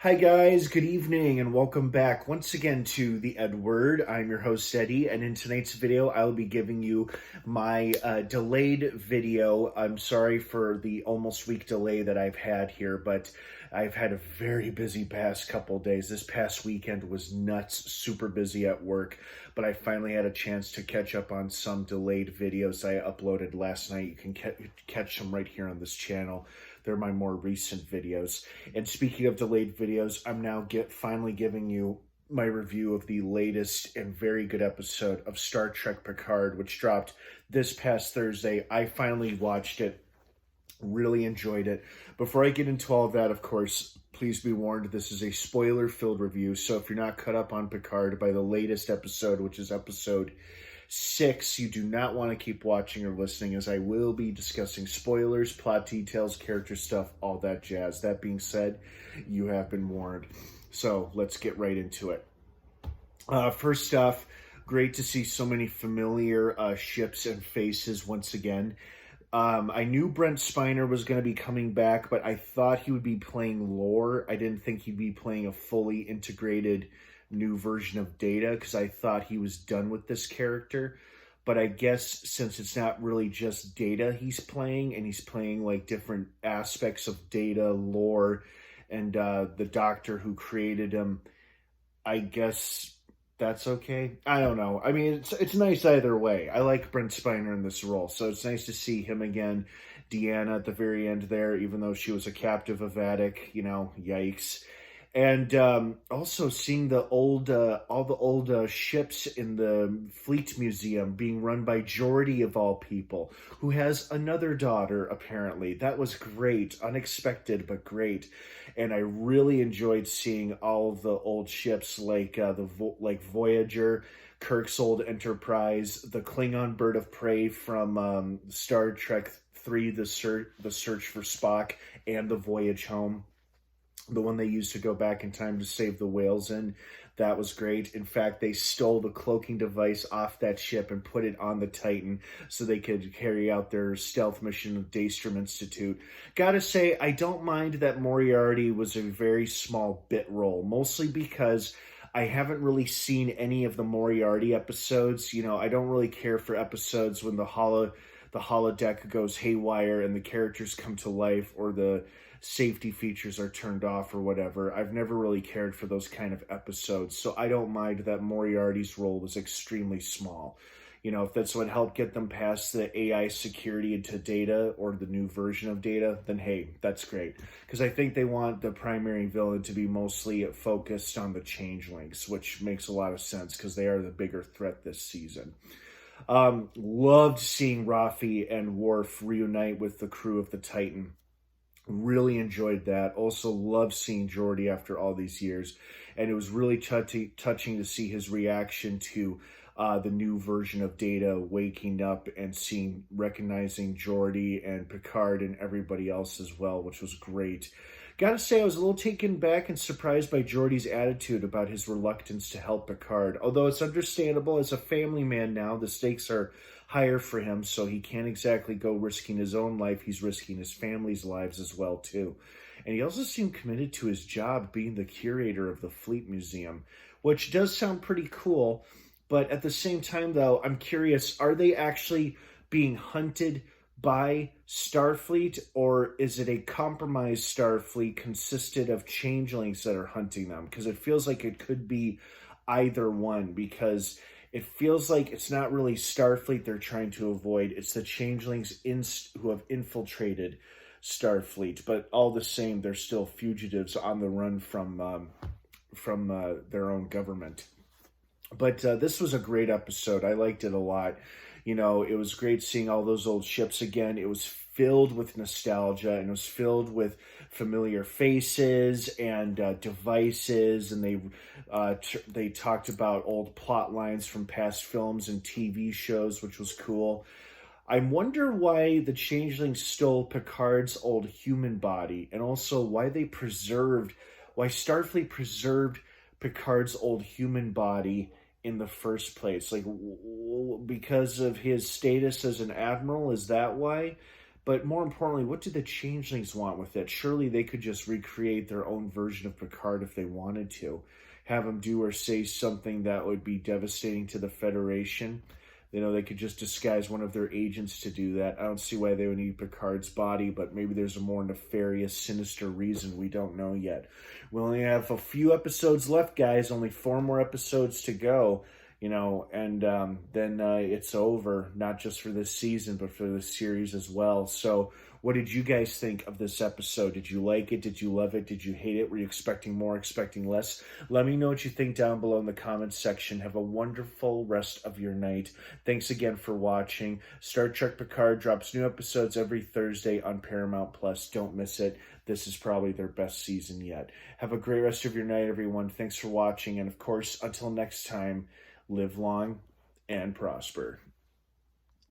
Hi guys, good evening and welcome back once again to the EdWord. I'm your host Eddie, and in tonight's video I will be giving you my delayed video. I'm sorry for the almost week delay that I've had here, but I've had a very busy past couple days. This past weekend was nuts, super busy at work, but I finally had a chance to catch up on some delayed videos I uploaded last night. You can catch them right here on this channel. They're my more recent videos. And speaking of delayed videos, I'm now finally giving you my review of the latest and very good episode of Star Trek Picard, which dropped this past Thursday. I finally watched it, really enjoyed it. Before I get into all of that, of course, please be warned, this is a spoiler-filled review, so if you're not caught up on Picard by the latest episode, which is episode 6, you do not want to keep watching or listening, as I will be discussing spoilers, plot details, character stuff, all that jazz. That being said, you have been warned. So let's get right into it. First off, great to see so many familiar ships and faces once again. I knew Brent Spiner was going to be coming back, but I thought he would be playing Lore. I didn't think he'd be playing a fully integrated new version of Data, because I thought he was done with this character. But I guess since it's not really just Data he's playing, and he's playing like different aspects of Data, Lore, and the Doctor who created him, I guess that's okay. I don't know. I mean, it's nice either way. I like Brent Spiner in this role, so it's nice to see him again. Deanna at the very end there, even though she was a captive of Vadic, yikes. And also seeing the all the old ships in the Fleet Museum being run by Geordi, of all people, who has another daughter, apparently. That was great. Unexpected, but great. And I really enjoyed seeing all of the old ships like Voyager, Kirk's old Enterprise, the Klingon Bird of Prey from Star Trek 3, the Search for Spock, and the Voyage Home. The one they used to go back in time to save the whales in. That was great. In fact, they stole the cloaking device off that ship and put it on the Titan so they could carry out their stealth mission of Daystrom Institute. Gotta say, I don't mind that Moriarty was a very small bit role, mostly because I haven't really seen any of the Moriarty episodes. I don't really care for episodes when the holodeck goes haywire and the characters come to life, or the safety features are turned off or whatever. I've never really cared for those kind of episodes, so I don't mind that Moriarty's role was extremely small. If that's what helped get them past the AI security into Data, or the new version of Data, then hey, that's great. Because I think they want the primary villain to be mostly focused on the Changelings, which makes a lot of sense because they are the bigger threat this season. Loved seeing Rafi and Worf reunite with the crew of the Titan. Really enjoyed that. Also loved seeing Geordi after all these years. And it was really touching to see his reaction to the new version of Data waking up and recognizing Geordi and Picard and everybody else as well, which was great. Gotta say, I was a little taken back and surprised by Geordi's attitude about his reluctance to help Picard. Although it's understandable, as a family man now, the stakes are higher for him, so he can't exactly go risking his own life. He's risking his family's lives as well, too. And he also seemed committed to his job, being the curator of the Fleet Museum, which does sound pretty cool. But at the same time, though, I'm curious, are they actually being hunted by Starfleet, or is it a compromised Starfleet consisted of changelings that are hunting them? Because it feels like it could be either one, because it feels like it's not really Starfleet they're trying to avoid. It's the changelings who have infiltrated Starfleet. But all the same, they're still fugitives on the run from their own government. But this was a great episode. I liked it a lot. It was great seeing all those old ships again. It was filled with nostalgia, and it was filled with familiar faces and devices, and they talked about old plot lines from past films and TV shows, which was cool. I wonder why the changelings stole Picard's old human body, and also why Starfleet preserved Picard's old human body in the first place. Like, because of his status as an admiral, is that why? But more importantly, what do the changelings want with it? Surely they could just recreate their own version of Picard if they wanted to. Have him do or say something that would be devastating to the Federation. You know, they could just disguise one of their agents to do that. I don't see why they would need Picard's body, but maybe there's a more nefarious, sinister reason we don't know yet. We only have a few episodes left, guys. Only 4 more episodes to go. You know, and then it's over, not just for this season, but for the series as well. So what did you guys think of this episode? Did you like it? Did you love it? Did you hate it? Were you expecting more, expecting less? Let me know what you think down below in the comments section. Have a wonderful rest of your night. Thanks again for watching. Star Trek Picard drops new episodes every Thursday on Paramount Plus. Don't miss it. This is probably their best season yet. Have a great rest of your night, everyone. Thanks for watching. And of course, until next time, live long and prosper.